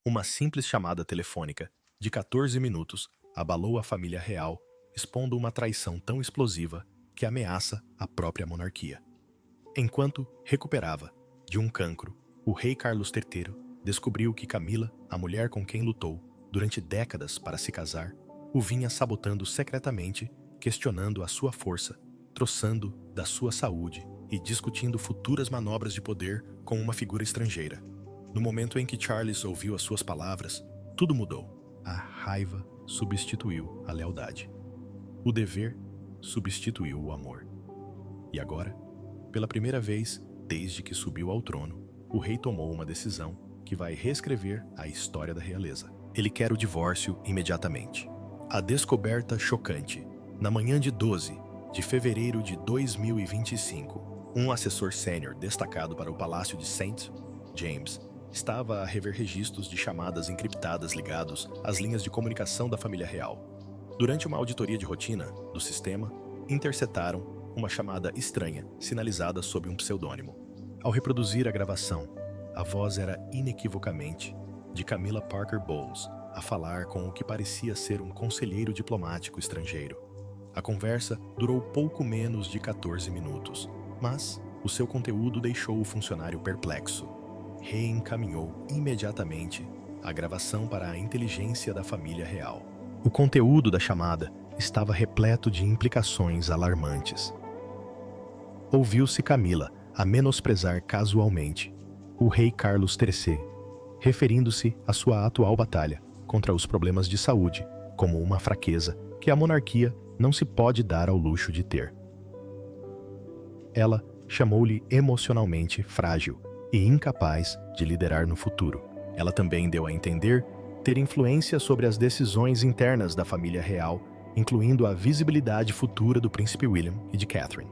Uma simples chamada telefônica de 14 minutos abalou a família real, expondo uma traição tão explosiva que ameaça a própria monarquia. Enquanto recuperava de um cancro, o rei Carlos III descobriu que Camila, a mulher com quem lutou durante décadas para se casar, o vinha sabotando secretamente, questionando a sua força, troçando da sua saúde e discutindo futuras manobras de poder com uma figura estrangeira. No momento em que Charles ouviu as suas palavras, tudo mudou. A raiva substituiu a lealdade. O dever substituiu o amor. E agora, pela primeira vez desde que subiu ao trono, o rei tomou uma decisão que vai reescrever a história da realeza. Ele quer o divórcio imediatamente. A descoberta chocante. Na manhã de 12 de fevereiro de 2025, um assessor sênior destacado para o Palácio de St. James estava a rever registros de chamadas encriptadas ligados às linhas de comunicação da família real. Durante uma auditoria de rotina do sistema, interceptaram uma chamada estranha, sinalizada sob um pseudônimo. Ao reproduzir a gravação, a voz era inequivocamente de Camilla Parker Bowles, a falar com o que parecia ser um conselheiro diplomático estrangeiro. A conversa durou pouco menos de 14 minutos, mas o seu conteúdo deixou o funcionário perplexo. Reencaminhou imediatamente a gravação para a inteligência da família real. O conteúdo da chamada estava repleto de implicações alarmantes. Ouviu-se Camila a menosprezar casualmente o rei Carlos III, referindo-se à sua atual batalha contra os problemas de saúde como uma fraqueza que a monarquia não se pode dar ao luxo de ter. Ela chamou-lhe emocionalmente frágil e incapaz de liderar no futuro. Ela também deu a entender ter influência sobre as decisões internas da família real, incluindo a visibilidade futura do príncipe William e de Catherine.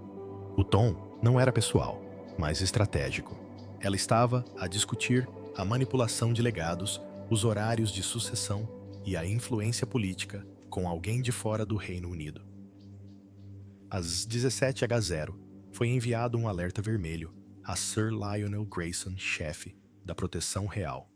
O tom não era pessoal, mas estratégico. Ela estava a discutir a manipulação de legados, os horários de sucessão e a influência política com alguém de fora do Reino Unido. Às 17h foi enviado um alerta vermelho a Sir Lionel Grayson, chefe da Proteção Real.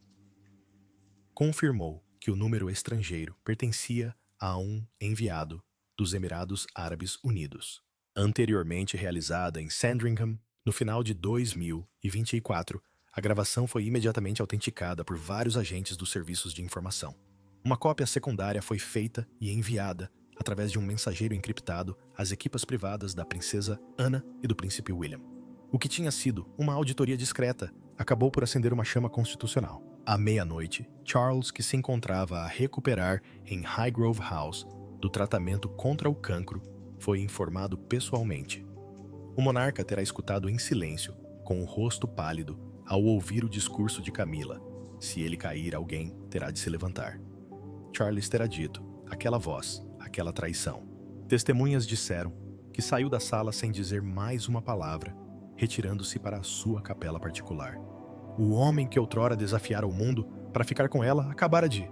Confirmou que o número estrangeiro pertencia a um enviado dos Emirados Árabes Unidos. Anteriormente realizada em Sandringham, no final de 2024, a gravação foi imediatamente autenticada por vários agentes dos serviços de informação. Uma cópia secundária foi feita e enviada, através de um mensageiro encriptado, às equipas privadas da princesa Ana e do príncipe William. O que tinha sido uma auditoria discreta acabou por acender uma chama constitucional. À meia-noite, Charles, que se encontrava a recuperar em Highgrove House do tratamento contra o cancro, foi informado pessoalmente. O monarca terá escutado em silêncio, com o rosto pálido, ao ouvir o discurso de Camila. Se ele cair, alguém terá de se levantar. Charles terá dito, aquela voz, aquela traição. Testemunhas disseram que saiu da sala sem dizer mais uma palavra, retirando-se para a sua capela particular. O homem que outrora desafiara o mundo para ficar com ela acabara de...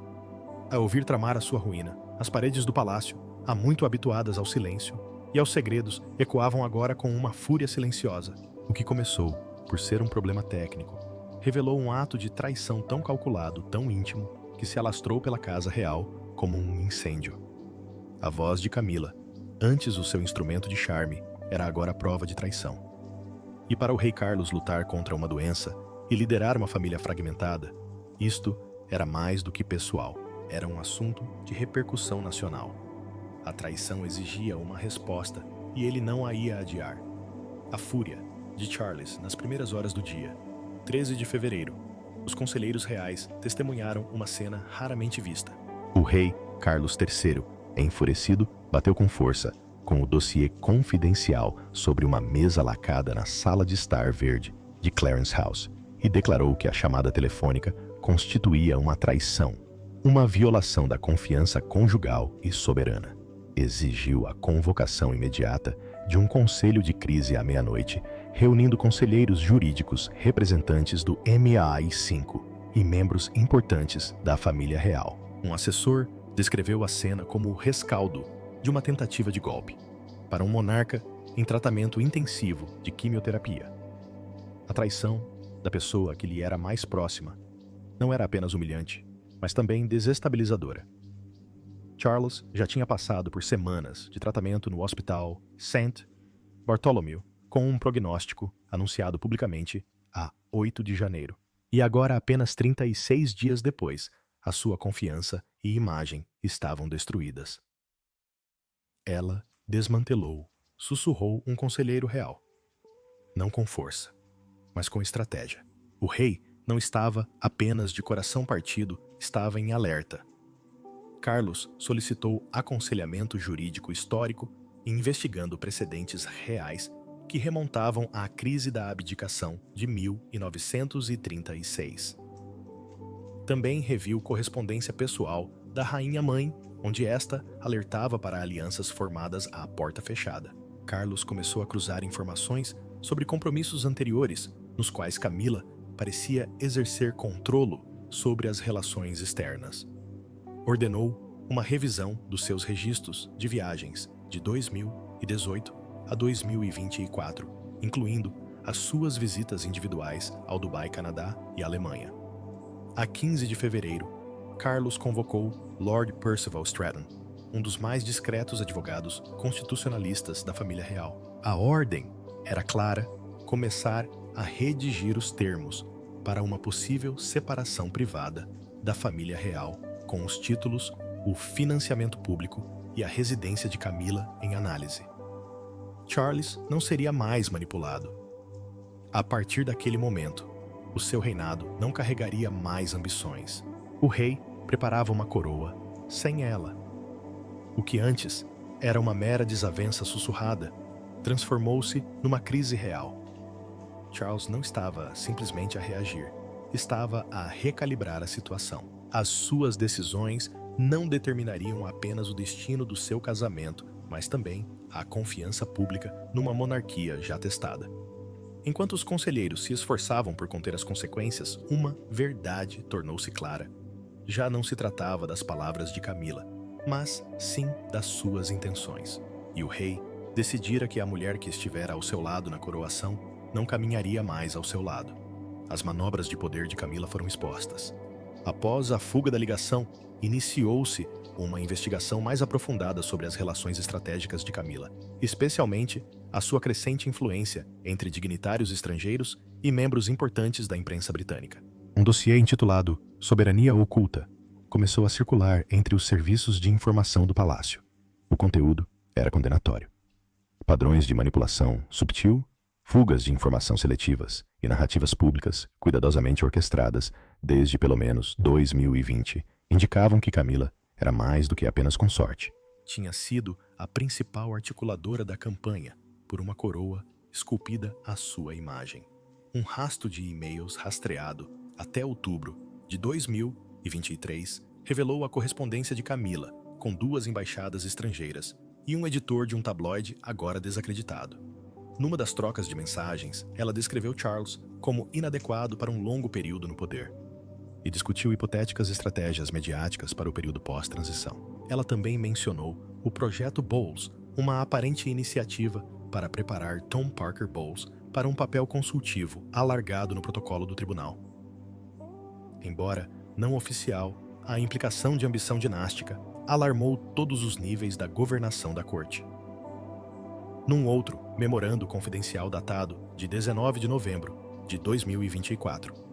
A ouvir tramar a sua ruína, as paredes do palácio, há muito habituadas ao silêncio e aos segredos, ecoavam agora com uma fúria silenciosa. O que começou por ser um problema técnico, revelou um ato de traição tão calculado, tão íntimo, que se alastrou pela casa real como um incêndio. A voz de Camila, antes o seu instrumento de charme, era agora a prova de traição. E para o rei Carlos lutar contra uma doença e liderar uma família fragmentada, isto era mais do que pessoal, era um assunto de repercussão nacional. A traição exigia uma resposta e ele não a ia adiar. A fúria de Charles nas primeiras horas do dia, 13 de fevereiro, os conselheiros reais testemunharam uma cena raramente vista. O rei Carlos III, enfurecido, bateu com força com o dossiê confidencial sobre uma mesa lacada na sala de estar verde de Clarence House e declarou que a chamada telefônica constituía uma traição, uma violação da confiança conjugal e soberana. Exigiu a convocação imediata de um conselho de crise à meia-noite, reunindo conselheiros jurídicos, representantes do MI5 e membros importantes da família real. Um assessor descreveu a cena como o rescaldo de uma tentativa de golpe para um monarca em tratamento intensivo de quimioterapia. A traição da pessoa que lhe era mais próxima não era apenas humilhante, mas também desestabilizadora. Charles já tinha passado por semanas de tratamento no Hospital St. Bartholomew com um prognóstico anunciado publicamente a 8 de janeiro. E agora, apenas 36 dias depois, a sua confiança e imagem estavam destruídas. Ela desmantelou, sussurrou um conselheiro real. Não com força, mas com estratégia. O rei não estava apenas de coração partido, estava em alerta. Carlos solicitou aconselhamento jurídico histórico, investigando precedentes reais que remontavam à crise da abdicação de 1936. Também reviu correspondência pessoal da rainha-mãe, onde esta alertava para alianças formadas à porta fechada. Carlos começou a cruzar informações sobre compromissos anteriores, nos quais Camila parecia exercer controlo sobre as relações externas. Ordenou uma revisão dos seus registros de viagens de 2018 a 2024, incluindo as suas visitas individuais ao Dubai, Canadá e Alemanha. A 15 de fevereiro, Carlos convocou Lord Percival Stratton, um dos mais discretos advogados constitucionalistas da família real. A ordem era clara: começar a redigir os termos para uma possível separação privada da família real, com os títulos, o financiamento público e a residência de Camila em análise. Charles não seria mais manipulado. A partir daquele momento, o seu reinado não carregaria mais ambições. O rei preparava uma coroa sem ela. O que antes era uma mera desavença sussurrada, transformou-se numa crise real. Charles não estava simplesmente a reagir, estava a recalibrar a situação. As suas decisões não determinariam apenas o destino do seu casamento, mas também a confiança pública numa monarquia já testada. Enquanto os conselheiros se esforçavam por conter as consequências, uma verdade tornou-se clara. Já não se tratava das palavras de Camila, mas sim das suas intenções. E o rei decidira que a mulher que estivera ao seu lado na coroação não caminharia mais ao seu lado. As manobras de poder de Camila foram expostas. Após a fuga da ligação, iniciou-se uma investigação mais aprofundada sobre as relações estratégicas de Camila, especialmente a sua crescente influência entre dignitários estrangeiros e membros importantes da imprensa britânica. Um dossiê intitulado Soberania Oculta começou a circular entre os serviços de informação do palácio. O conteúdo era condenatório. Padrões de manipulação subtil, fugas de informação seletivas e narrativas públicas cuidadosamente orquestradas desde pelo menos 2020 indicavam que Camila era mais do que apenas consorte. Tinha sido a principal articuladora da campanha por uma coroa esculpida à sua imagem. Um rastro de e-mails rastreado até outubro de 2023 revelou a correspondência de Camila com 2 embaixadas estrangeiras e um editor de um tabloide agora desacreditado. Numa das trocas de mensagens, ela descreveu Charles como inadequado para um longo período no poder e discutiu hipotéticas estratégias mediáticas para o período pós-transição. Ela também mencionou o Projeto Bowles, uma aparente iniciativa para preparar Tom Parker Bowles para um papel consultivo alargado no protocolo do tribunal. Embora não oficial, a implicação de ambição dinástica alarmou todos os níveis da governação da corte. Num outro memorando confidencial datado de 19 de novembro de 2024,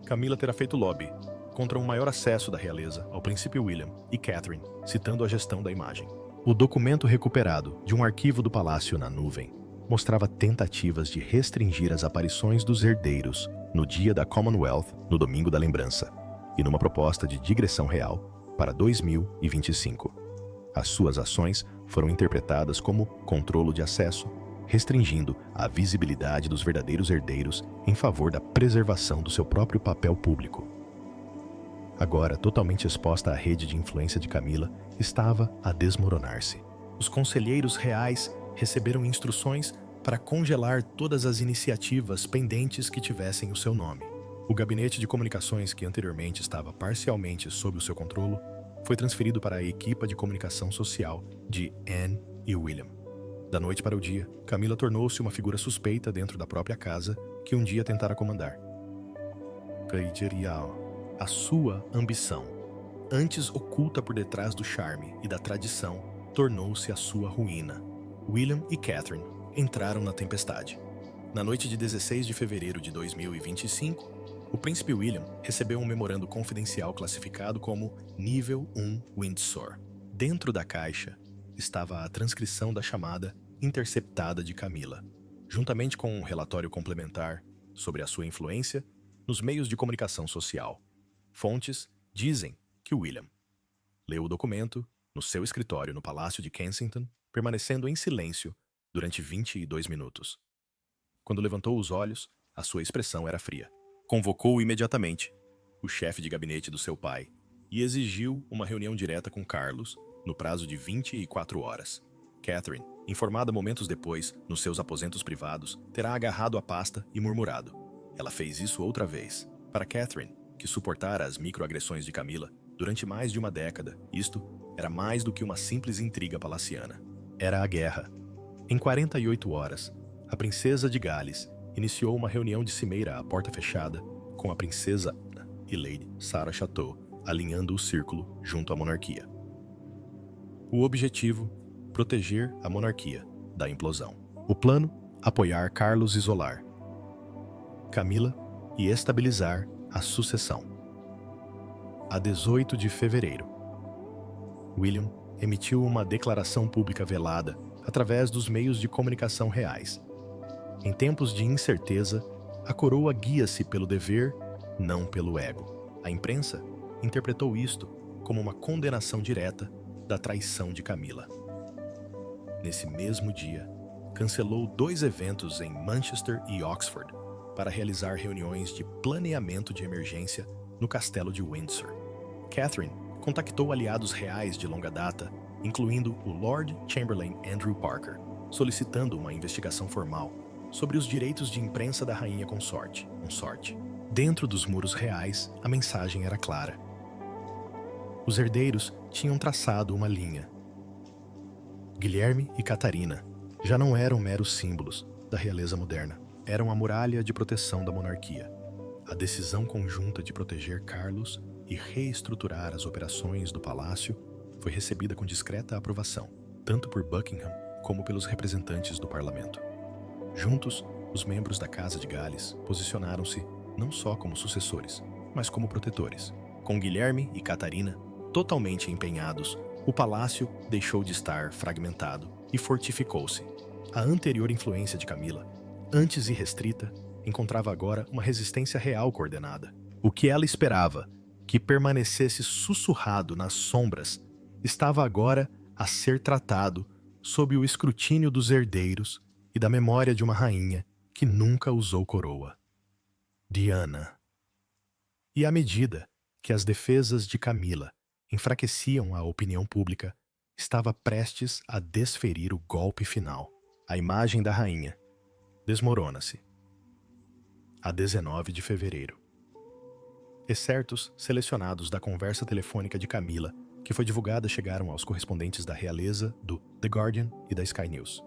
Camila terá feito lobby contra um maior acesso da realeza ao príncipe William e Catherine, citando a gestão da imagem. O documento recuperado de um arquivo do palácio na nuvem mostrava tentativas de restringir as aparições dos herdeiros no dia da Commonwealth, no domingo da lembrança, e numa proposta de digressão real para 2025. As suas ações foram interpretadas como controlo de acesso, restringindo a visibilidade dos verdadeiros herdeiros em favor da preservação do seu próprio papel público. Agora totalmente exposta à rede de influência de Camila, estava a desmoronar-se. Os conselheiros reais receberam instruções para congelar todas as iniciativas pendentes que tivessem o seu nome. O gabinete de comunicações, que anteriormente estava parcialmente sob o seu controle, foi transferido para a equipa de comunicação social de Anne e William. Da noite para o dia, Camila tornou-se uma figura suspeita dentro da própria casa que um dia tentara comandar. A sua ambição, antes oculta por detrás do charme e da tradição, tornou-se a sua ruína. William e Catherine entraram na tempestade. Na noite de 16 de fevereiro de 2025, o príncipe William recebeu um memorando confidencial classificado como Nível 1 Windsor. Dentro da caixa estava a transcrição da chamada interceptada de Camila, juntamente com um relatório complementar sobre a sua influência nos meios de comunicação social. Fontes dizem que William leu o documento no seu escritório no Palácio de Kensington, permanecendo em silêncio durante 22 minutos. Quando levantou os olhos, a sua expressão era fria. Convocou imediatamente o chefe de gabinete do seu pai e exigiu uma reunião direta com Carlos no prazo de 24 horas. Catherine, informada momentos depois, nos seus aposentos privados, terá agarrado a pasta e murmurado. Ela fez isso outra vez. Para Catherine, que suportara as microagressões de Camila durante mais de uma década, isto era mais do que uma simples intriga palaciana. Era a guerra. Em 48 horas, a princesa de Gales iniciou uma reunião de cimeira à porta fechada com a princesa Ana e Lady Sarah Chateau alinhando o círculo junto à monarquia. O objetivo: proteger a monarquia da implosão. O plano: apoiar Carlos isolar Camila e estabilizar a sucessão. A 18 de fevereiro, William emitiu uma declaração pública velada através dos meios de comunicação reais. Em tempos de incerteza, a coroa guia-se pelo dever, não pelo ego. A imprensa interpretou isto como uma condenação direta da traição de Camila. Nesse mesmo dia, cancelou 2 eventos em Manchester e Oxford para realizar reuniões de planeamento de emergência no castelo de Windsor. Catherine contactou aliados reais de longa data, incluindo o Lord Chamberlain Andrew Parker, solicitando uma investigação formal sobre os direitos de imprensa da rainha consorte. Dentro dos muros reais, a mensagem era clara. Os herdeiros tinham traçado uma linha. Guilherme e Catarina já não eram meros símbolos da realeza moderna. Eram a muralha de proteção da monarquia. A decisão conjunta de proteger Carlos e reestruturar as operações do palácio foi recebida com discreta aprovação, tanto por Buckingham como pelos representantes do parlamento. Juntos, os membros da Casa de Gales posicionaram-se não só como sucessores, mas como protetores. Com Guilherme e Catarina totalmente empenhados, o palácio deixou de estar fragmentado e fortificou-se. A anterior influência de Camila, antes irrestrita, encontrava agora uma resistência real coordenada. O que ela esperava, que permanecesse sussurrado nas sombras, estava agora a ser tratado sob o escrutínio dos herdeiros e da memória de uma rainha que nunca usou coroa. Diana. E à medida que as defesas de Camila enfraqueciam a opinião pública, estava prestes a desferir o golpe final. A imagem da rainha desmorona-se. A 19 de fevereiro. Excertos selecionados da conversa telefônica de Camila, que foi divulgada, chegaram aos correspondentes da realeza, do The Guardian e da Sky News.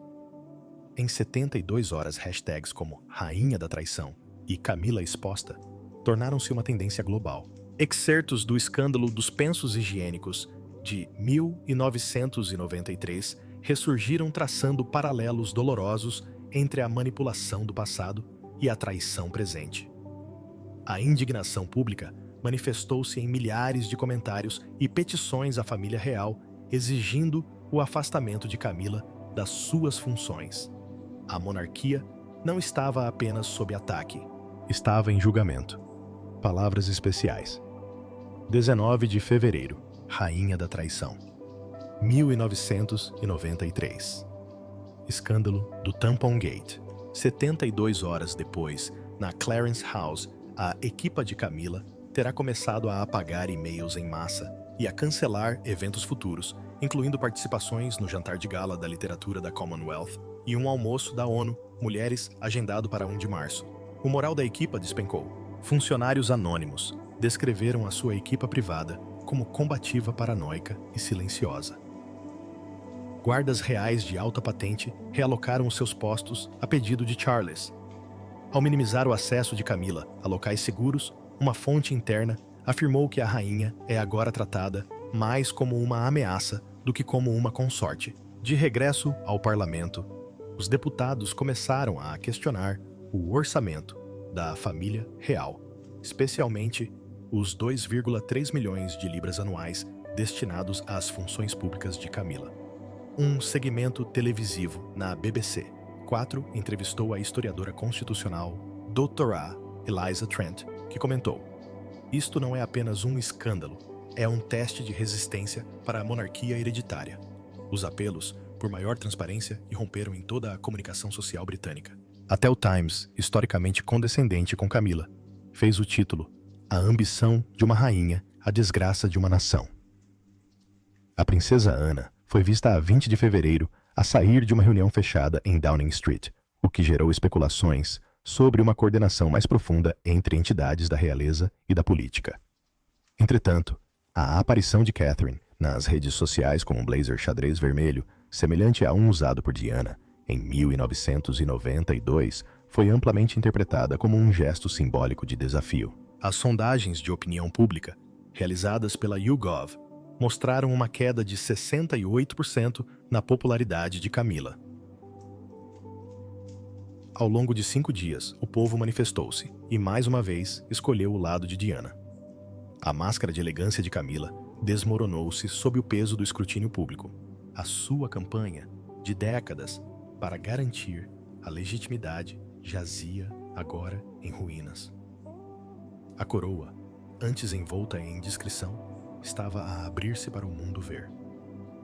Em 72 horas, hashtags como Rainha da Traição e Camila Exposta tornaram-se uma tendência global. Excertos do escândalo dos pensos higiênicos de 1993 ressurgiram traçando paralelos dolorosos entre a manipulação do passado e a traição presente. A indignação pública manifestou-se em milhares de comentários e petições à família real exigindo o afastamento de Camila das suas funções. A monarquia não estava apenas sob ataque, estava em julgamento. Palavras especiais. 19 de fevereiro, Rainha da Traição. 1993. Escândalo do Tampon Gate. 72 horas depois, na Clarence House, a equipa de Camila terá começado a apagar e-mails em massa e a cancelar eventos futuros, incluindo participações no jantar de gala da literatura da Commonwealth e um almoço da ONU Mulheres agendado para 1 de março. O moral da equipa despencou. Funcionários anônimos descreveram a sua equipa privada como combativa, paranoica e silenciosa. Guardas reais de alta patente realocaram os seus postos a pedido de Charles. Ao minimizar o acesso de Camila a locais seguros, uma fonte interna afirmou que a rainha é agora tratada mais como uma ameaça do que como uma consorte. De regresso ao parlamento, os deputados começaram a questionar o orçamento da família real, especialmente os 2,3 milhões de libras anuais destinados às funções públicas de Camila. Um segmento televisivo na BBC 4 entrevistou a historiadora constitucional Dra. Eliza Trent, que comentou: "Isto não é apenas um escândalo, é um teste de resistência para a monarquia hereditária. Os apelos por maior transparência irromperam em toda a comunicação social britânica. Até o Times, historicamente condescendente com Camila, fez o título A ambição de uma rainha, a desgraça de uma nação." A princesa Ana foi vista a 20 de fevereiro a sair de uma reunião fechada em Downing Street, o que gerou especulações sobre uma coordenação mais profunda entre entidades da realeza e da política. Entretanto, a aparição de Catherine nas redes sociais com um blazer xadrez vermelho, semelhante a um usado por Diana em 1992, foi amplamente interpretada como um gesto simbólico de desafio. As sondagens de opinião pública, realizadas pela YouGov, mostraram uma queda de 68% na popularidade de Camila. Ao longo de 5 dias, o povo manifestou-se e, mais uma vez, escolheu o lado de Diana. A máscara de elegância de Camila desmoronou-se sob o peso do escrutínio público. A sua campanha, de décadas, para garantir a legitimidade, jazia agora em ruínas. A coroa, antes envolta em indiscrição, estava a abrir-se para o mundo ver.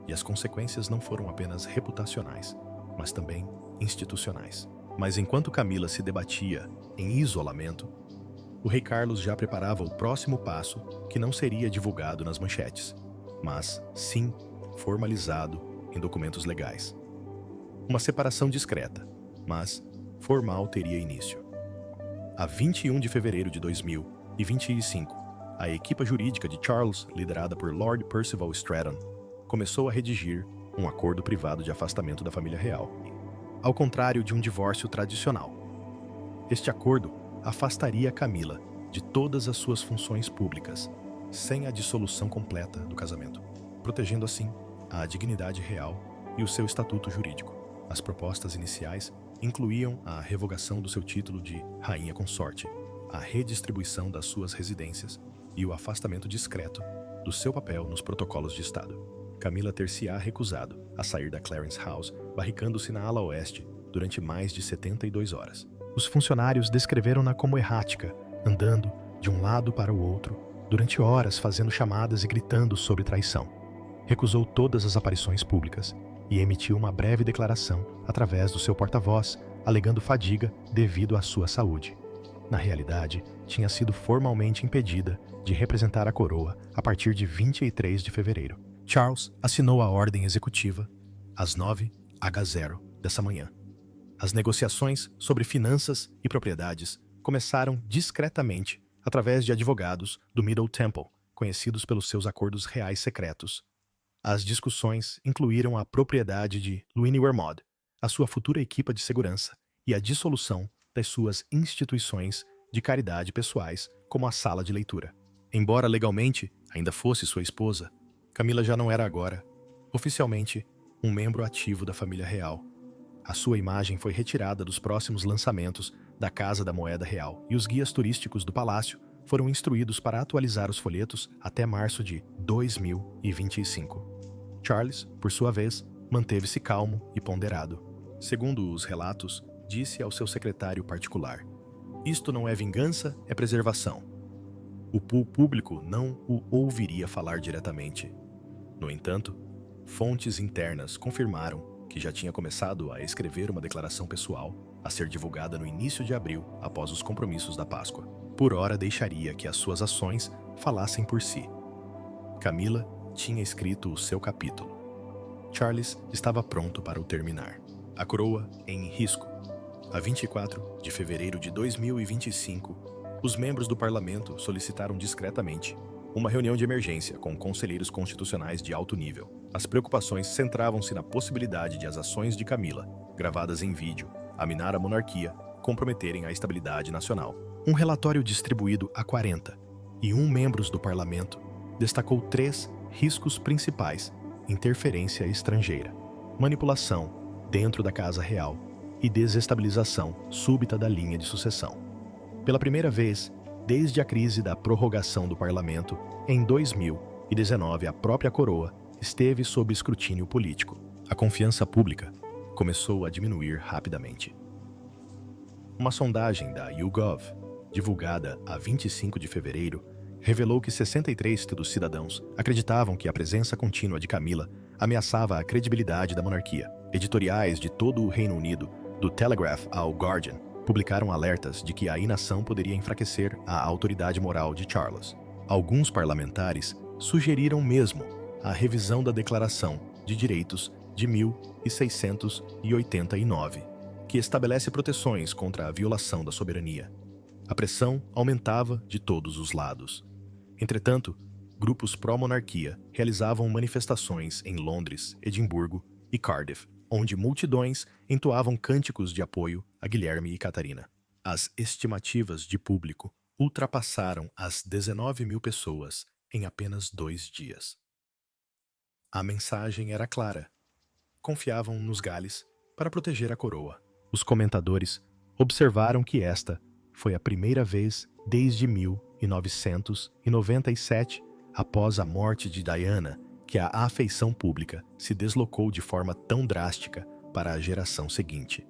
E as consequências não foram apenas reputacionais, mas também institucionais. Mas enquanto Camila se debatia em isolamento, o rei Carlos já preparava o próximo passo que não seria divulgado nas manchetes, mas sim formalizado em documentos legais. Uma separação discreta, mas formal teria início. A 21 de fevereiro de 2025, a equipa jurídica de Charles, liderada por Lord Percival Stratton, começou a redigir um acordo privado de afastamento da família real, ao contrário de um divórcio tradicional. Este acordo afastaria Camila de todas as suas funções públicas, sem a dissolução completa do casamento, protegendo assim a dignidade real e o seu estatuto jurídico. As propostas iniciais incluíam a revogação do seu título de rainha consorte, a redistribuição das suas residências e o afastamento discreto do seu papel nos protocolos de Estado. Camila ter-se-á recusado a sair da Clarence House, barricando-se na ala oeste durante mais de 72 horas. Os funcionários descreveram-na como errática, andando de um lado para o outro, durante horas fazendo chamadas e gritando sobre traição. Recusou todas as aparições públicas e emitiu uma breve declaração através do seu porta-voz, alegando fadiga devido à sua saúde. Na realidade, tinha sido formalmente impedida de representar a coroa a partir de 23 de fevereiro. Charles assinou a ordem executiva às 9h dessa manhã. As negociações sobre finanças e propriedades começaram discretamente através de advogados do Middle Temple, conhecidos pelos seus acordos reais secretos. As discussões incluíram a propriedade de Luini Wermod, a sua futura equipa de segurança e a dissolução das suas instituições de caridade pessoais, como a sala de leitura. Embora legalmente ainda fosse sua esposa, Camila já não era agora, oficialmente, um membro ativo da família real. A sua imagem foi retirada dos próximos lançamentos da Casa da Moeda Real e os guias turísticos do palácio foram instruídos para atualizar os folhetos até março de 2025. Charles, por sua vez, manteve-se calmo e ponderado. Segundo os relatos, disse ao seu secretário particular: "Isto não é vingança, é preservação." O público não o ouviria falar diretamente. No entanto, fontes internas confirmaram que já tinha começado a escrever uma declaração pessoal a ser divulgada no início de abril, após os compromissos da Páscoa. Por ora deixaria que as suas ações falassem por si. Camila tinha escrito o seu capítulo. Charles estava pronto para o terminar. A coroa em risco. A 24 de fevereiro de 2025, os membros do parlamento solicitaram discretamente uma reunião de emergência com conselheiros constitucionais de alto nível. As preocupações centravam-se na possibilidade de as ações de Camila, gravadas em vídeo, a minar a monarquia, comprometerem a estabilidade nacional. Um relatório distribuído a 40 e membros do parlamento, destacou 3 riscos principais: interferência estrangeira, manipulação dentro da Casa Real e desestabilização súbita da linha de sucessão. Pela primeira vez, desde a crise da prorrogação do parlamento, em 2019 a própria coroa esteve sob escrutínio político. A confiança pública começou a diminuir rapidamente. Uma sondagem da YouGov, divulgada a 25 de fevereiro, revelou que 63% dos cidadãos acreditavam que a presença contínua de Camila ameaçava a credibilidade da monarquia. Editoriais de todo o Reino Unido, do Telegraph ao Guardian, publicaram alertas de que a inação poderia enfraquecer a autoridade moral de Charles. Alguns parlamentares sugeriram mesmo a revisão da Declaração de Direitos de 1689, que estabelece proteções contra a violação da soberania. A pressão aumentava de todos os lados. Entretanto, grupos pró-monarquia realizavam manifestações em Londres, Edimburgo e Cardiff, onde multidões entoavam cânticos de apoio a Guilherme e Catarina. As estimativas de público ultrapassaram as 19.000 pessoas em apenas 2 dias. A mensagem era clara. Confiavam nos Gales para proteger a coroa. Os comentadores observaram que esta foi a primeira vez desde 1997, após a morte de Diana, que a afeição pública se deslocou de forma tão drástica para a geração seguinte.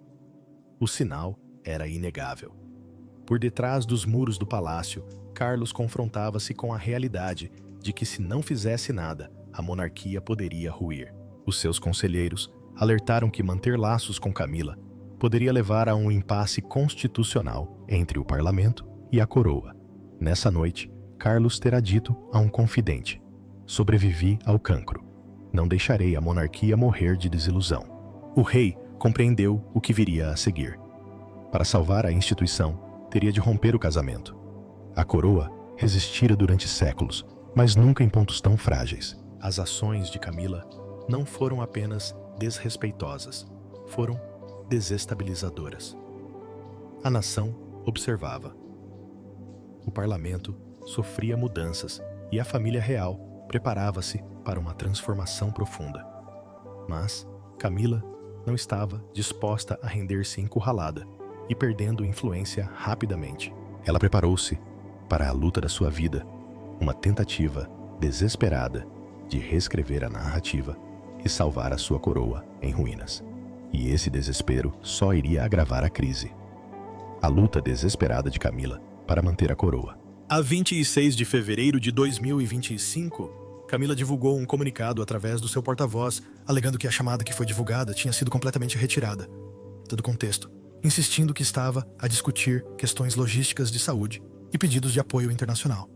O sinal era inegável. Por detrás dos muros do palácio, Carlos confrontava-se com a realidade de que, se não fizesse nada, a monarquia poderia ruir. Os seus conselheiros alertaram que manter laços com Camila poderia levar a um impasse constitucional entre o parlamento e a coroa. Nessa noite, Carlos terá dito a um confidente: "Sobrevivi ao cancro. Não deixarei a monarquia morrer de desilusão." O rei compreendeu o que viria a seguir. Para salvar a instituição, teria de romper o casamento. A coroa resistira durante séculos, mas nunca em pontos tão frágeis. As ações de Camila não foram apenas desrespeitosas, foram desestabilizadoras. A nação observava. O parlamento sofria mudanças e a família real preparava-se para uma transformação profunda. Mas Camila não estava disposta a render-se encurralada e perdendo influência rapidamente. Ela preparou-se para a luta da sua vida, uma tentativa desesperada de reescrever a narrativa e salvar a sua coroa em ruínas. E esse desespero só iria agravar a crise. A luta desesperada de Camila para manter a coroa. A 26 de fevereiro de 2025, Camila divulgou um comunicado através do seu porta-voz, alegando que a chamada que foi divulgada tinha sido completamente retirada do contexto, insistindo que estava a discutir questões logísticas de saúde e pedidos de apoio internacional.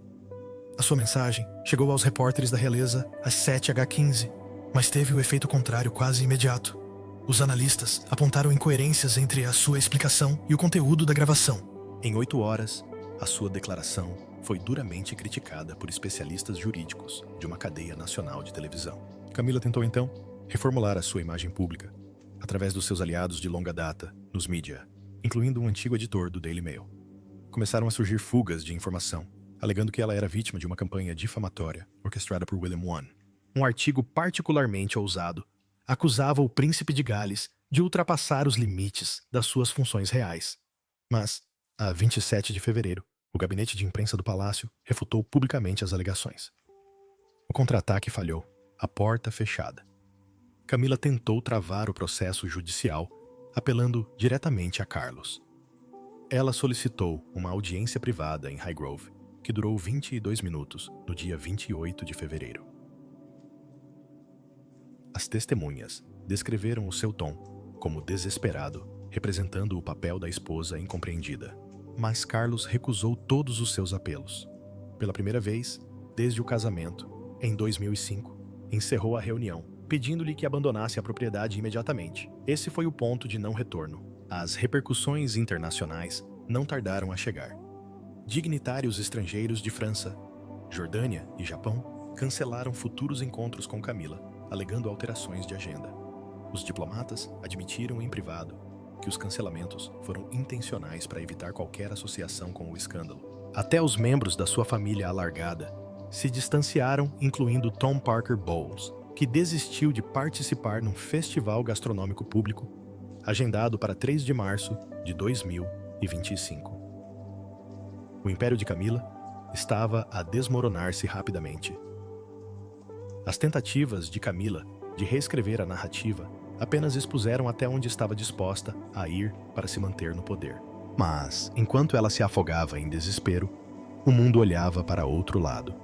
A sua mensagem chegou aos repórteres da realeza às 7h15, mas teve o efeito contrário quase imediato. Os analistas apontaram incoerências entre a sua explicação e o conteúdo da gravação. Em 8 horas, a sua declaração foi duramente criticada por especialistas jurídicos de uma cadeia nacional de televisão. Camila tentou então reformular a sua imagem pública através dos seus aliados de longa data nos mídia, incluindo um antigo editor do Daily Mail. Começaram a surgir fugas de informação, alegando que ela era vítima de uma campanha difamatória orquestrada por William I. Um artigo particularmente ousado acusava o príncipe de Gales de ultrapassar os limites das suas funções reais. Mas, a 27 de fevereiro, o gabinete de imprensa do palácio refutou publicamente as alegações. O contra-ataque falhou, a porta fechada. Camila tentou travar o processo judicial, apelando diretamente a Carlos. Ela solicitou uma audiência privada em Highgrove, que durou 22 minutos, no dia 28 de fevereiro. As testemunhas descreveram o seu tom como desesperado, representando o papel da esposa incompreendida. Mas Carlos recusou todos os seus apelos. Pela primeira vez, desde o casamento, em 2005, encerrou a reunião, pedindo-lhe que abandonasse a propriedade imediatamente. Esse foi o ponto de não retorno. As repercussões internacionais não tardaram a chegar. Dignitários estrangeiros de França, Jordânia e Japão cancelaram futuros encontros com Camila, alegando alterações de agenda. Os diplomatas admitiram em privado que os cancelamentos foram intencionais para evitar qualquer associação com o escândalo. Até os membros da sua família alargada se distanciaram, incluindo Tom Parker Bowles, que desistiu de participar num festival gastronômico público agendado para 3 de março de 2025. O Império de Camila estava a desmoronar-se rapidamente. As tentativas de Camila de reescrever a narrativa apenas expuseram até onde estava disposta a ir para se manter no poder. Mas, enquanto ela se afogava em desespero, o mundo olhava para outro lado.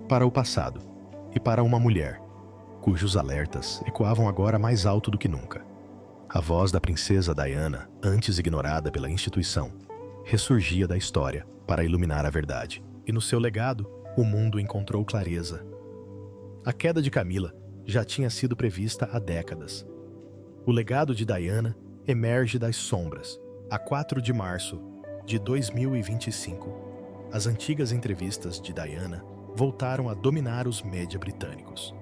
Para o passado e para uma mulher, cujos alertas ecoavam agora mais alto do que nunca. A voz da princesa Diana, antes ignorada pela instituição, ressurgia da história para iluminar a verdade. E no seu legado, o mundo encontrou clareza. A queda de Camila já tinha sido prevista há décadas. O legado de Diana emerge das sombras. A 4 de março de 2025, as antigas entrevistas de Diana voltaram a dominar os média britânicos.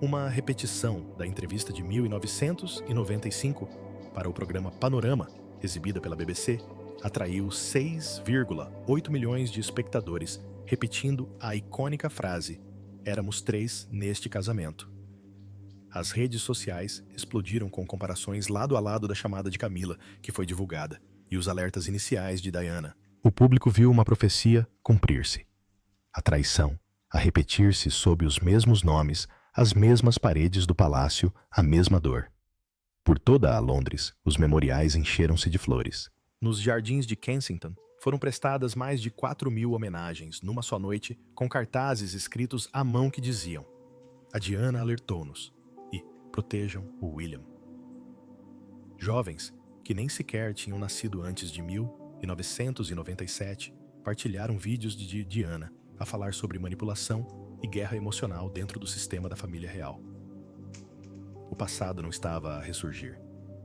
Uma repetição da entrevista de 1995 para o programa Panorama, exibida pela BBC, atraiu 6,8 milhões de espectadores, repetindo a icônica frase: "Éramos 3 neste casamento". As redes sociais explodiram com comparações lado a lado da chamada de Camila, que foi divulgada, e os alertas iniciais de Diana. O público viu uma profecia cumprir-se. A traição, a repetir-se sob os mesmos nomes, as mesmas paredes do palácio, a mesma dor. Por toda a Londres, os memoriais encheram-se de flores. Nos jardins de Kensington, foram prestadas mais de 4.000 homenagens numa só noite, com cartazes escritos à mão que diziam: "A Diana alertou-nos" e "Protejam o William". Jovens, que nem sequer tinham nascido antes de 1997, partilharam vídeos de Diana a falar sobre manipulação e guerra emocional dentro do sistema da família real. O passado não estava a ressurgir.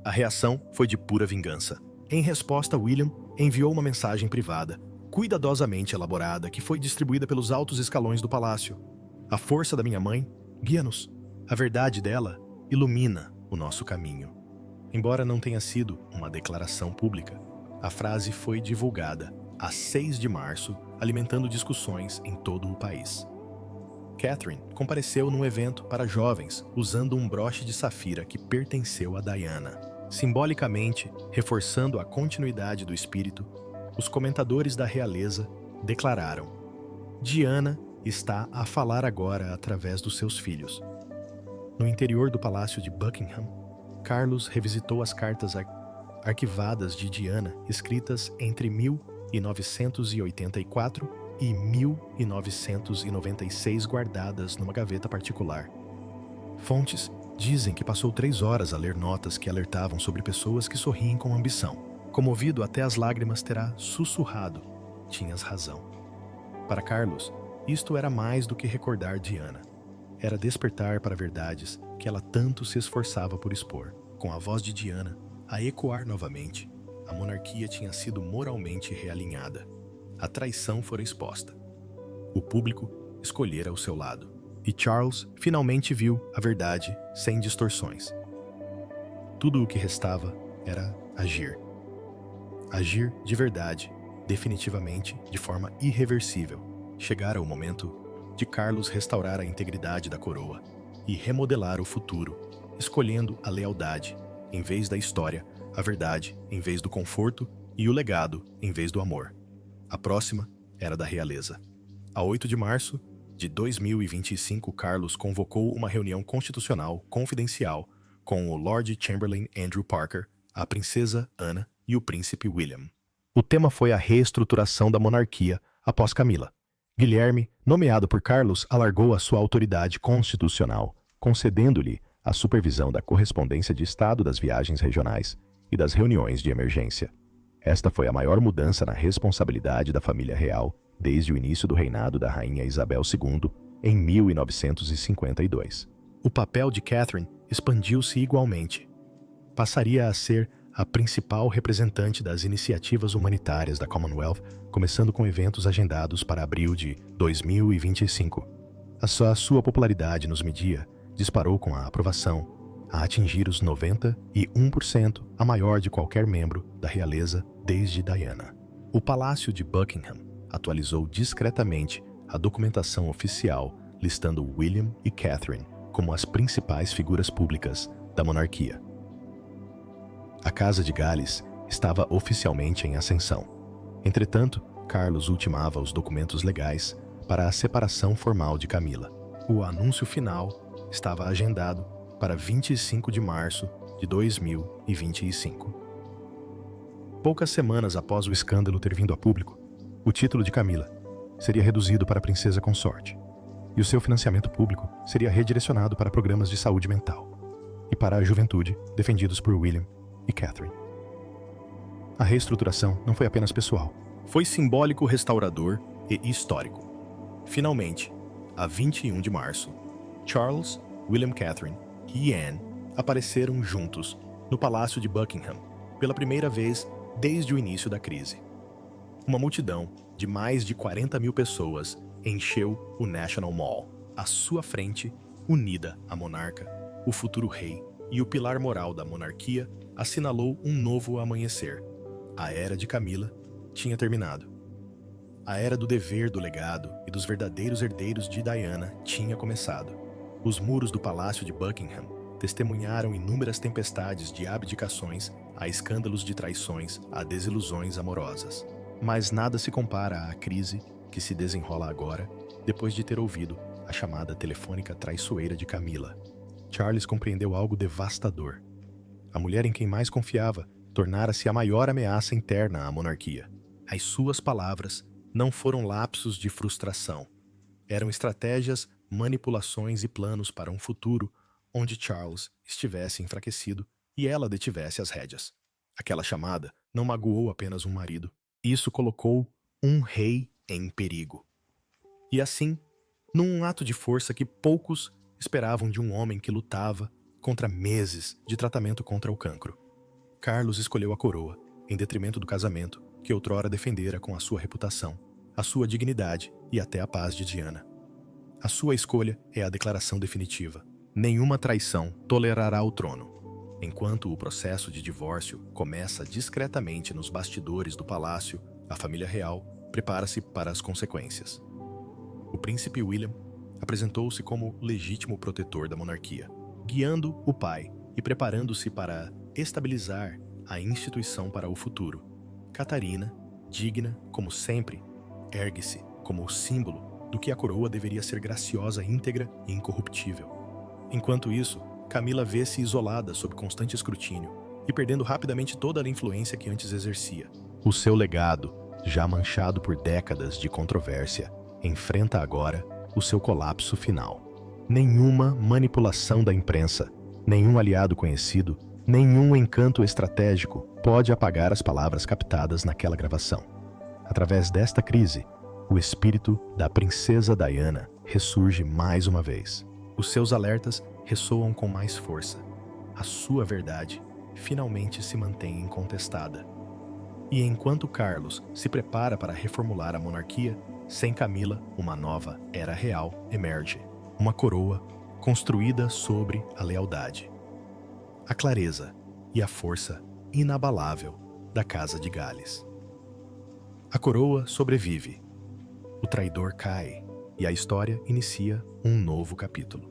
A reação foi de pura vingança. Em resposta, William enviou uma mensagem privada, cuidadosamente elaborada, que foi distribuída pelos altos escalões do palácio. "A força da minha mãe guia-nos. A verdade dela ilumina o nosso caminho." Embora não tenha sido uma declaração pública, a frase foi divulgada a 6 de março, alimentando discussões em todo o país. Catherine compareceu num evento para jovens usando um broche de safira que pertenceu a Diana. Simbolicamente, reforçando a continuidade do espírito, os comentadores da realeza declararam: "Diana está a falar agora através dos seus filhos." No interior do Palácio de Buckingham, Carlos revisitou as cartas arquivadas de Diana escritas entre 1984 e 1996, guardadas numa gaveta particular. Fontes dizem que passou 3 horas a ler notas que alertavam sobre pessoas que sorriem com ambição. Comovido até as lágrimas, terá sussurrado: "Tinhas razão." Para Carlos, isto era mais do que recordar Diana. Era despertar para verdades que ela tanto se esforçava por expor. Com a voz de Diana a ecoar novamente, a monarquia tinha sido moralmente realinhada. A traição fora exposta. O público escolhera o seu lado. E Charles finalmente viu a verdade sem distorções. Tudo o que restava era agir. Agir de verdade, definitivamente, de forma irreversível. Chegara o momento de Carlos restaurar a integridade da coroa e remodelar o futuro, escolhendo a lealdade em vez da história, a verdade em vez do conforto e o legado em vez do amor. A próxima era da realeza. A 8 de março de 2025, Carlos convocou uma reunião constitucional confidencial com o Lord Chamberlain Andrew Parker, a princesa Ana e o príncipe William. O tema foi a reestruturação da monarquia após Camila. Guilherme, nomeado por Carlos, alargou a sua autoridade constitucional, concedendo-lhe a supervisão da correspondência de Estado, das viagens regionais e das reuniões de emergência. Esta foi a maior mudança na responsabilidade da família real desde o início do reinado da rainha Isabel II, em 1952. O papel de Catherine expandiu-se igualmente. Passaria a ser a principal representante das iniciativas humanitárias da Commonwealth, começando com eventos agendados para abril de 2025. A sua popularidade nos mídia disparou com a aprovação, a atingir os 91%, a maior de qualquer membro da realeza desde Diana. O Palácio de Buckingham atualizou discretamente a documentação oficial listando William e Catherine como as principais figuras públicas da monarquia. A Casa de Gales estava oficialmente em ascensão. Entretanto, Carlos ultimava os documentos legais para a separação formal de Camila. O anúncio final estava agendado para 25 de março de 2025. Poucas semanas após o escândalo ter vindo a público, o título de Camila seria reduzido para princesa consorte, e o seu financiamento público seria redirecionado para programas de saúde mental e para a juventude defendidos por William e Catherine. A reestruturação não foi apenas pessoal. Foi simbólico, restaurador e histórico. Finalmente, a 21 de março, Charles, William Catherine e Anne apareceram juntos no Palácio de Buckingham pela primeira vez desde o início da crise. Uma multidão de mais de 40 mil pessoas encheu o National Mall. À sua frente, unida a monarca, o futuro rei e o pilar moral da monarquia, assinalou um novo amanhecer. A era de Camila tinha terminado. A era do dever, do legado e dos verdadeiros herdeiros de Diana tinha começado. Os muros do Palácio de Buckingham testemunharam inúmeras tempestades de abdicações, a escândalos de traições, a desilusões amorosas. Mas nada se compara à crise que se desenrola agora, depois de ter ouvido a chamada telefônica traiçoeira de Camila. Charles compreendeu algo devastador. A mulher em quem mais confiava tornara-se a maior ameaça interna à monarquia. As suas palavras não foram lapsos de frustração. Eram estratégias, manipulações e planos para um futuro onde Charles estivesse enfraquecido e ela detivesse as rédeas. Aquela chamada não magoou apenas um marido. Isso colocou um rei em perigo. E assim, num ato de força que poucos esperavam de um homem que lutava contra meses de tratamento contra o cancro, Carlos escolheu a coroa, em detrimento do casamento que outrora defendera com a sua reputação, a sua dignidade e até a paz de Diana. A sua escolha é a declaração definitiva. Nenhuma traição tolerará o trono. Enquanto o processo de divórcio começa discretamente nos bastidores do palácio, a família real prepara-se para as consequências. O príncipe William apresentou-se como legítimo protetor da monarquia, guiando o pai e preparando-se para estabilizar a instituição para o futuro. Catarina, digna como sempre, ergue-se como o símbolo do que a coroa deveria ser graciosa, íntegra e incorruptível. Enquanto isso, Camila vê-se isolada sob constante escrutínio e perdendo rapidamente toda a influência que antes exercia. O seu legado, já manchado por décadas de controvérsia, enfrenta agora o seu colapso final. Nenhuma manipulação da imprensa, nenhum aliado conhecido, nenhum encanto estratégico pode apagar as palavras captadas naquela gravação. Através desta crise, o espírito da princesa Diana ressurge mais uma vez. Os seus alertas ressoam com mais força. A sua verdade finalmente se mantém incontestada. E enquanto Carlos se prepara para reformular a monarquia, sem Camila, uma nova era real emerge. Uma coroa construída sobre a lealdade, a clareza e a força inabalável da Casa de Gales. A coroa sobrevive, o traidor cai e a história inicia um novo capítulo.